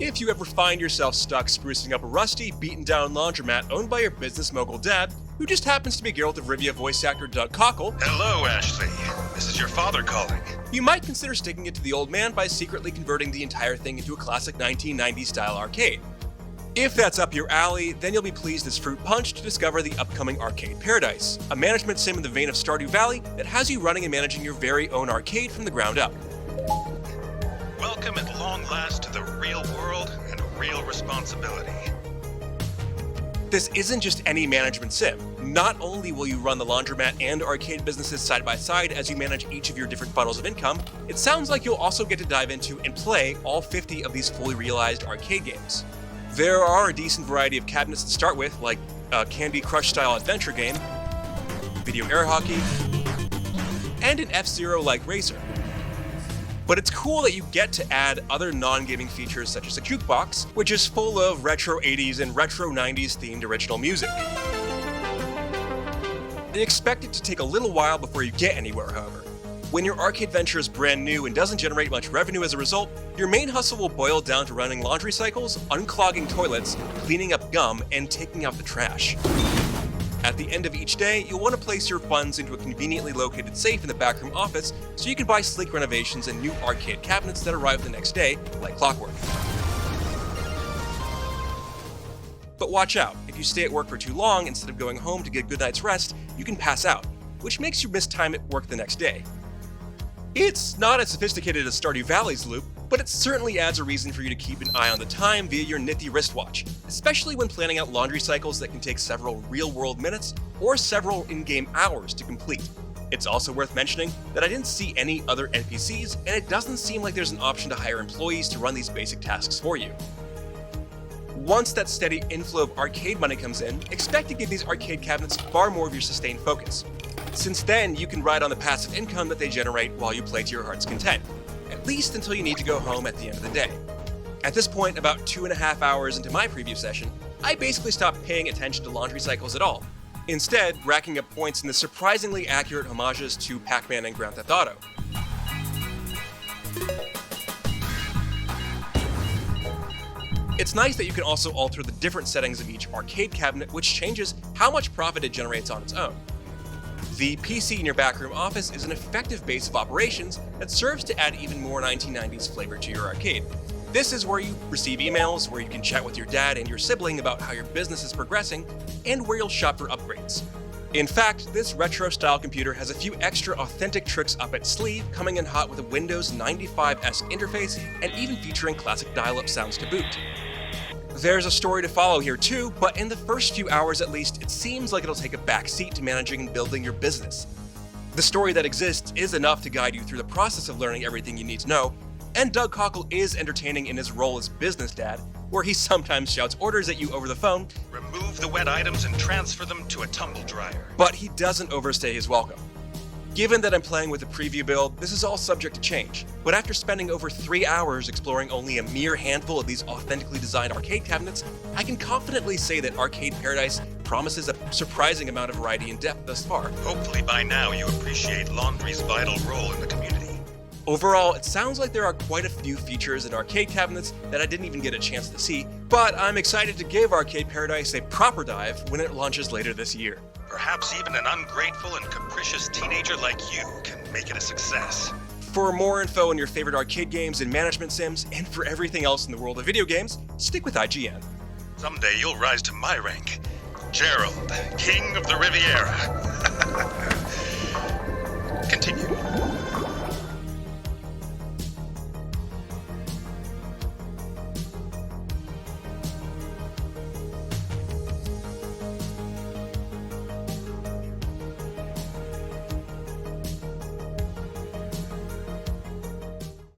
If you ever find yourself stuck sprucing up a rusty, beaten-down laundromat owned by your business mogul dad, who just happens to be Geralt of Rivia voice actor Doug Cockle, Hello, Ashley. This is your father calling. you might consider sticking it to the old man by secretly converting the entire thing into a classic 1990s-style arcade. If that's up your alley, then you'll be pleased as fruit punch to discover the upcoming Arcade Paradise, a management sim in the vein of Stardew Valley that has you running and managing your very own arcade from the ground up. Welcome at long last to the real world and real responsibility. This isn't just any management sim. Not only will you run the laundromat and arcade businesses side by side as you manage each of your different funnels of income, it sounds like you'll also get to dive into and play all 50 of these fully realized arcade games. There are a decent variety of cabinets to start with, like a Candy Crush style adventure game, video air hockey, and an F-Zero-like racer. But it's cool that you get to add other non-gaming features such as a jukebox, which is full of retro 80s and retro 90s themed original music. They expect it to take a little while before you get anywhere, however. When your arcade venture is brand new and doesn't generate much revenue as a result, your main hustle will boil down to running laundry cycles, unclogging toilets, cleaning up gum, and taking out the trash. At the end of each day, you'll want to place your funds into a conveniently located safe in the backroom office so you can buy sleek renovations and new arcade cabinets that arrive the next day, like clockwork. But watch out, if you stay at work for too long instead of going home to get a good night's rest, you can pass out, which makes you miss time at work the next day. It's not as sophisticated as Stardew Valley's loop, but it certainly adds a reason for you to keep an eye on the time via your nifty wristwatch, especially when planning out laundry cycles that can take several real-world minutes or several in-game hours to complete. It's also worth mentioning that I didn't see any other NPCs, and it doesn't seem like there's an option to hire employees to run these basic tasks for you. Once that steady inflow of arcade money comes in, expect to give these arcade cabinets far more of your sustained focus. Since then, you can ride on the passive income that they generate while you play to your heart's content, at least until you need to go home at the end of the day. At this point, about 2.5 hours into my preview session, I basically stopped paying attention to laundry cycles at all, instead racking up points in the surprisingly accurate homages to Pac-Man and Grand Theft Auto. It's nice that you can also alter the different settings of each arcade cabinet, which changes how much profit it generates on its own. The PC in your backroom office is an effective base of operations that serves to add even more 1990s flavor to your arcade. This is where you receive emails, where you can chat with your dad and your sibling about how your business is progressing, and where you'll shop for upgrades. In fact, this retro-style computer has a few extra authentic tricks up its sleeve, coming in hot with a Windows 95-esque interface and even featuring classic dial-up sounds to boot. There's a story to follow here too, but in the first few hours at least, it seems like it'll take a back seat to managing and building your business. The story that exists is enough to guide you through the process of learning everything you need to know, and Doug Cockle is entertaining in his role as business dad, where he sometimes shouts orders at you over the phone. Remove the wet items and transfer them to a tumble dryer. But he doesn't overstay his welcome. Given that I'm playing with a preview build, this is all subject to change, but after spending over 3 hours exploring only a mere handful of these authentically designed arcade cabinets, I can confidently say that Arcade Paradise promises a surprising amount of variety and depth thus far. Hopefully by now you appreciate laundry's vital role in the community. Overall, it sounds like there are quite a few features in arcade cabinets that I didn't even get a chance to see, but I'm excited to give Arcade Paradise a proper dive when it launches later this year. Perhaps even an ungrateful and capricious teenager like you can make it a success. For more info on your favorite arcade games and management sims, and for everything else in the world of video games, stick with IGN. Someday you'll rise to my rank. Gerald, King of the Riviera. Continue.